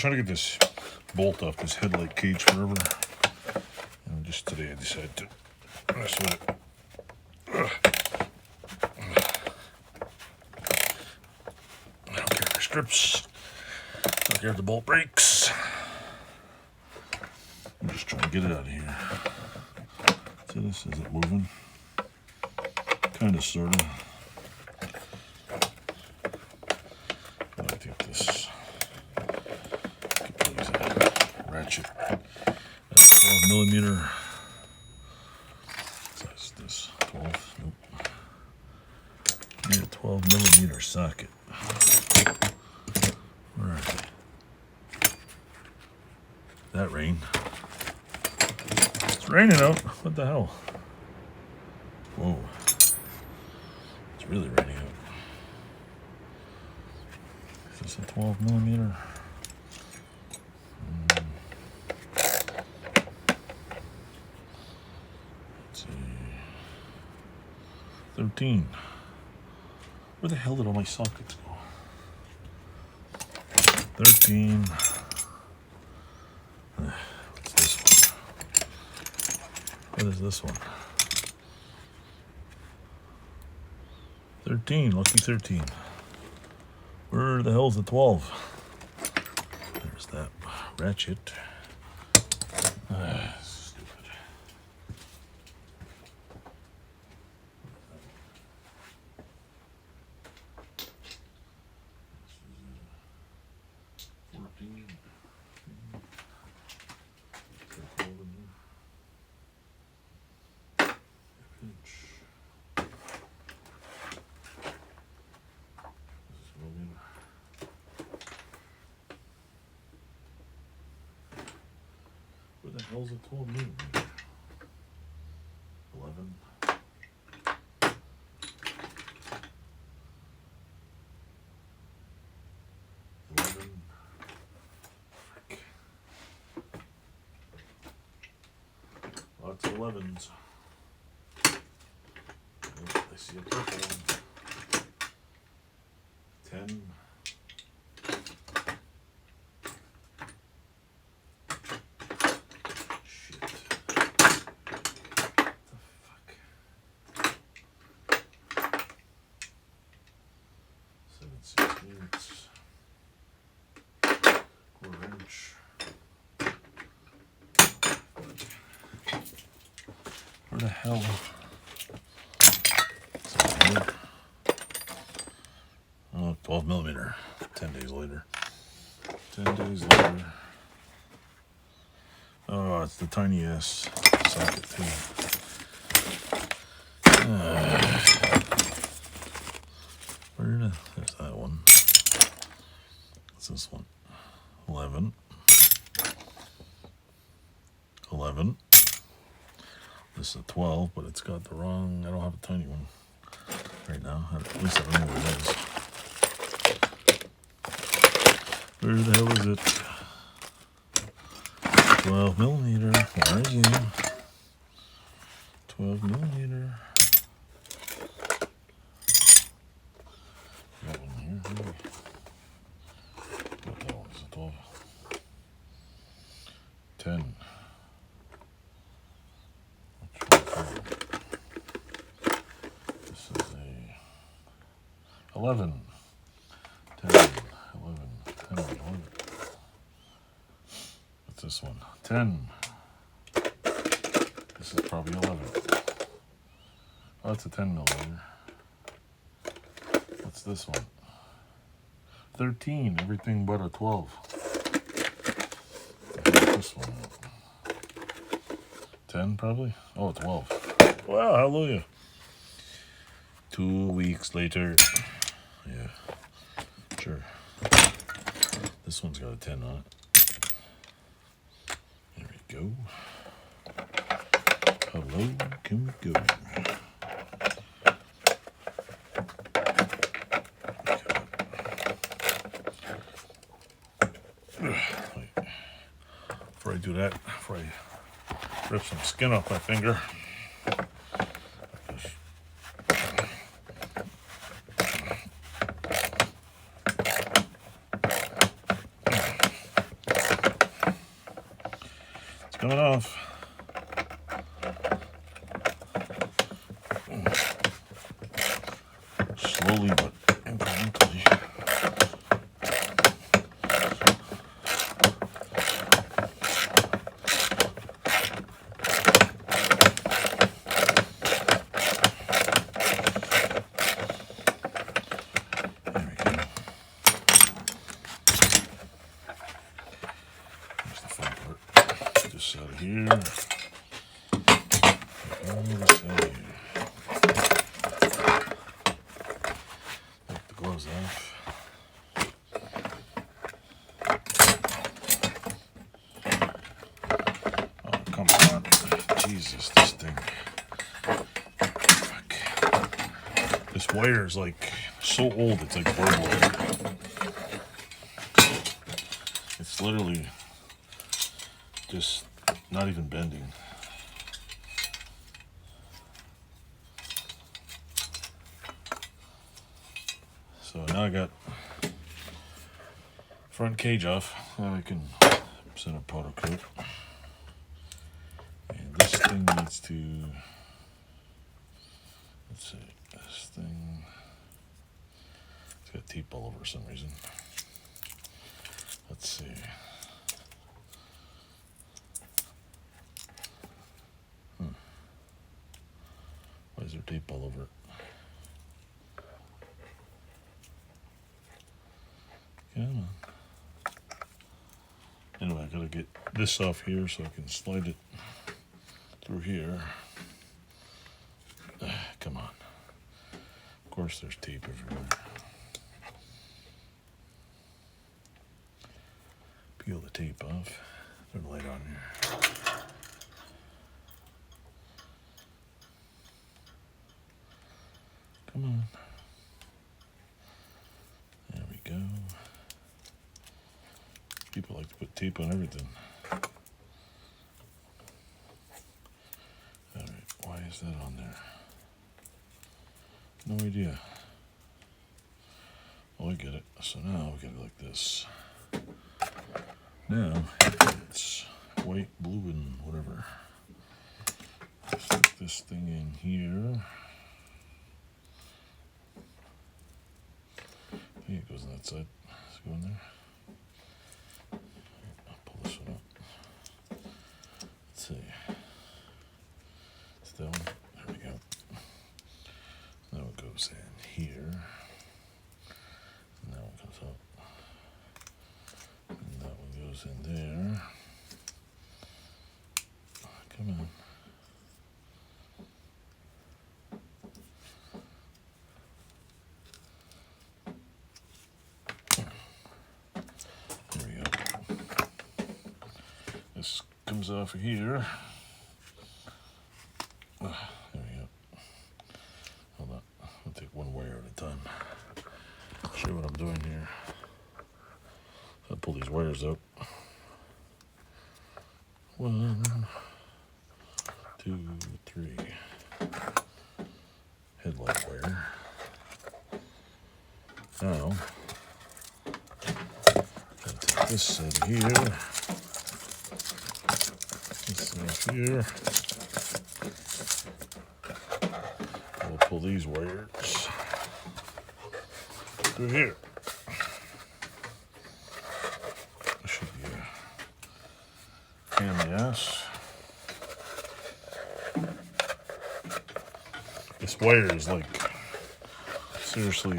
trying to get this bolt off this headlight cage forever. And just today I decided to mess with it. I don't care if the strips. I don't care if the bolt breaks. I'm just trying to get it out of here. See this? Is it moving? Kind of, sort of. But I think this could please ratchet. That's 12 millimeter. What size is this? 12? Nope. Need a 12 millimeter socket. Where are they? That rain. It's raining out. What the hell? Whoa. It's really raining out. Is this a 12 millimeter? Let's see. 13. Where the hell did all my sockets go? 13. What's this one? What is this one? 13, lucky 13. Where the hell's the 12? There's that ratchet. Stupid. Where the hell's a 12 millimeter? 11. 11. Frick. Lots of 11s. Oh, I see a purple one. 10. Where the hell? Oh, 12 millimeter. 10 days later. 10 days later. Oh, it's the tiny ass socket too. There's that one. What's this one? 11. 11. This is a 12, but it's got the wrong. I don't have a tiny one right now. At least I don't know where it is. Where the hell is it? 12 millimeter. Where are you? 12 millimeter. Got one here. What the hell is a 12? 10. This is a 11. 10. 11. 10. 11. What's this one? 10. This is probably 11. Oh, it's a 10 millimeter. What's this one? 13. Everything but a 12. What's this one? 10 probably? Oh, 12. Wow, hallelujah. 2 weeks later. Yeah, sure. This one's got a 10 on it. There we go. Hello, can we go? Before I do that, before I rip some skin off my finger, coming off. Slowly but incrementally. There we go. Here's the fun part. This out of here. All this out of here. Take the gloves off. Oh, come on. Jesus, this thing. Fuck. This wire is like so old, it's like bird wire. It's literally just not even bending. So now I got front cage off. Now I can send a powder coat. And this thing needs to, let's see, this thing, it's got tape all over for some reason. Let's see. Why is there tape all over it? Come on. Anyway, I gotta get this off here so I can slide it through here. Come on. Of course there's tape everywhere. Peel the tape off. Turn the light on here. Come on. There we go. People like to put tape on everything. Alright, why is that on there? No idea. Oh, I get it. So now we get it like this. Now it's white, blue, and whatever. Stick this thing in here. I think it goes on that side. Does it go in there? I'll pull this one up. Let's see. It's that one. There we go. Now it goes in here. And that one comes up. And that one goes in there. Come on. There we go. This comes off of here. There we go. Hold on. I'll take one wire at a time. Show you what I'm doing here. I'll pull these wires out. 1, 2, 3. Headlight wire. Now, I'll take this side here. This side here. We'll pull these wires through here. This should be a pain in the ass. This wire is like seriously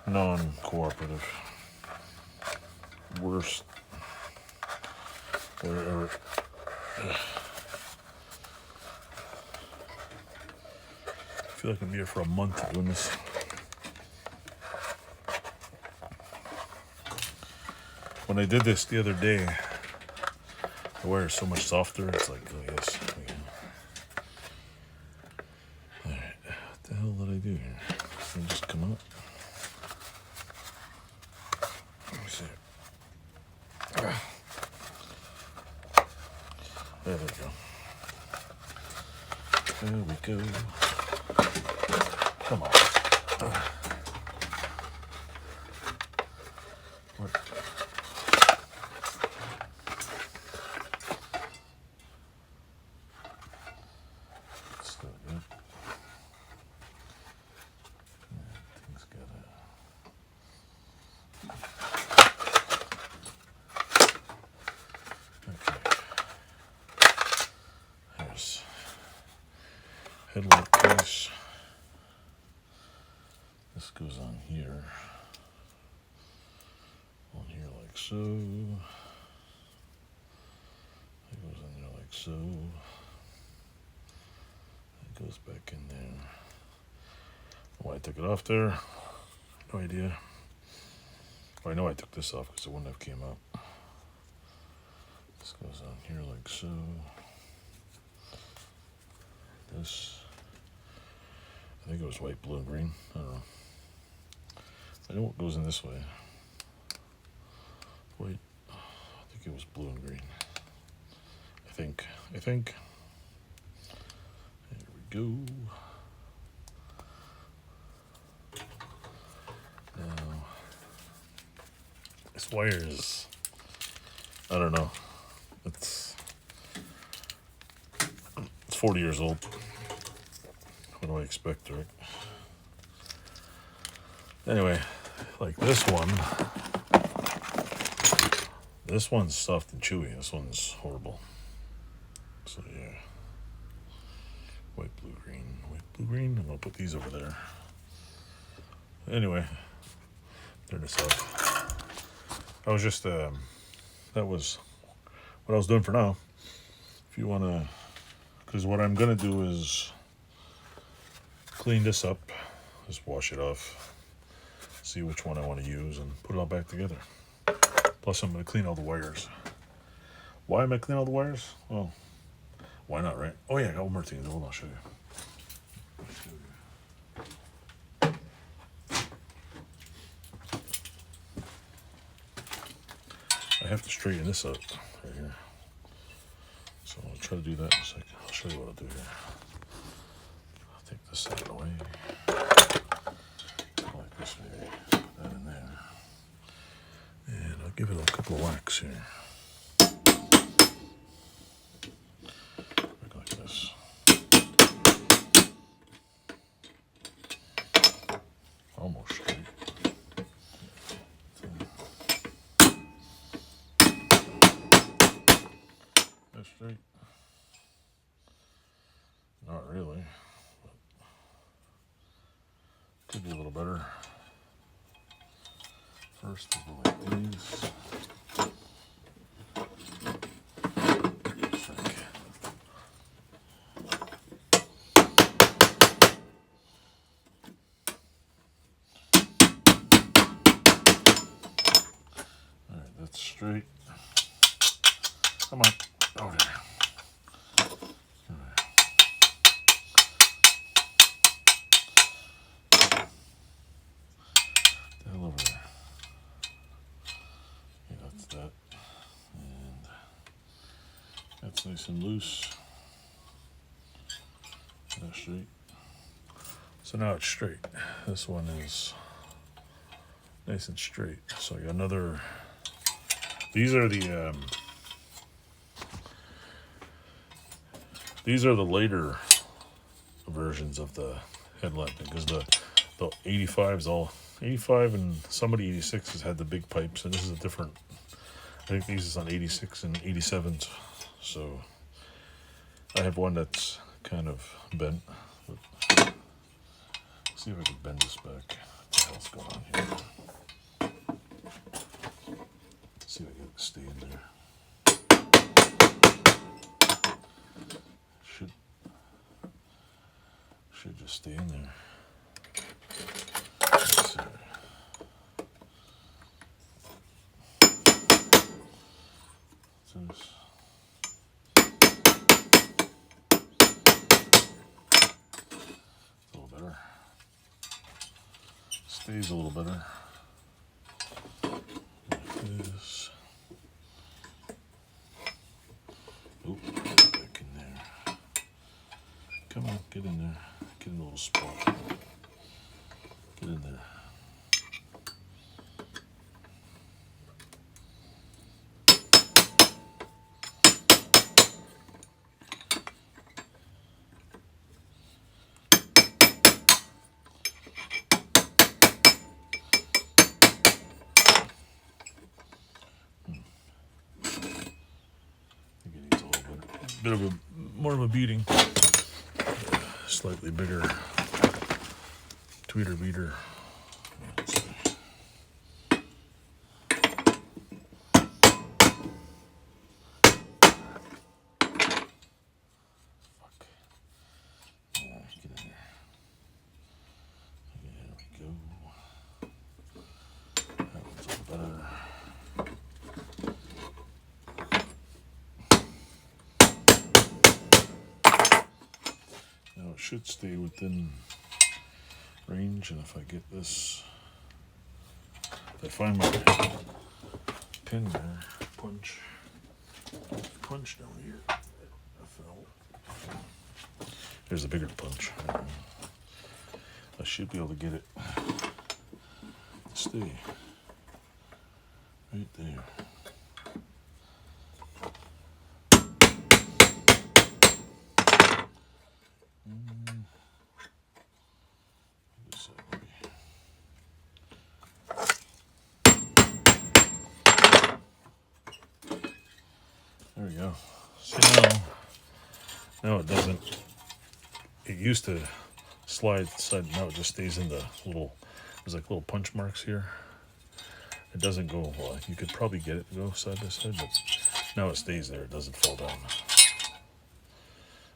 non-cooperative. Worst wire ever. I feel like I'm here for a month doing this. When I did this the other day, the wire is so much softer. It's like, oh yes. Alright, what the hell did I do here? Did I just come up? Let me see. There we go. There we go. Come on. What? wires. Headlight case. This goes on here. On here like so. It goes in there like so. It goes back in there. Why I took it off there? No idea. Well, I know I took this off because it wouldn't have came out. This goes on here like so. This, I think it was white, blue, and green. I don't know. I know what goes in this way. White, I think it was blue and green. I think. There we go. Now, this wire is, I don't know. It's 40 years old. What do I expect, right? Anyway, like this one's soft and chewy. This one's horrible. So yeah, white, blue, green. I'm gonna put these over there. Anyway, turn this off. I was just that was what I was doing for now. If you wanna, because what I'm gonna do is clean this up, just wash it off, see which one I want to use, and put it all back together. Plus, I'm going to clean all the wires. Why am I cleaning all the wires? Well, why not, right? Oh yeah, I got one more thing to do. Hold on, I'll show you. I have to straighten this up right here. So I'll try to do that in a second. I'll show you what I'll do here. I'll take this out of the way. Like this way. That in there. And I'll give it a couple of whacks here. Like this. Almost straight. That's straight. Not really. But could be a little better. First, we'll go like these. Alright, that's straight. Come on, over there. Over there. Yeah, that's that. And that's nice and loose. That's straight. So now it's straight. This one is nice and straight. So I got another. These are the later versions of the headlight, because the 85's all 85 and somebody 86 has had the big pipes, and this is a different. I think these is on 86 and 87s. So I have one that's kind of bent. But let's see if I can bend this back. What the hell's going on here? Let's see if I can stay in there. Should just stay in there. Let's see. This. It's a little better. Stays a little better. Like this. Oop, back in there. Come on, get in there. Get in a little spot. Get in there. Bit of a more of a beating. Slightly bigger tweeter beater. Now it should stay within range, and if I get this, if I find my pin there, punch down here. I fell. There's a bigger punch. I should be able to get it to stay right there. There we go. See, now it doesn't. It used to slide side. Now it just stays in the little. There's like little punch marks here. It doesn't go. Well, you could probably get it to go side by side, but now it stays there. It doesn't fall down.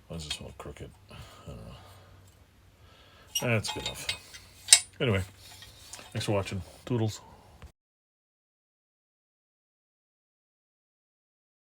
Why is this one crooked? I don't know. That's good enough. Anyway, thanks for watching. Toodles.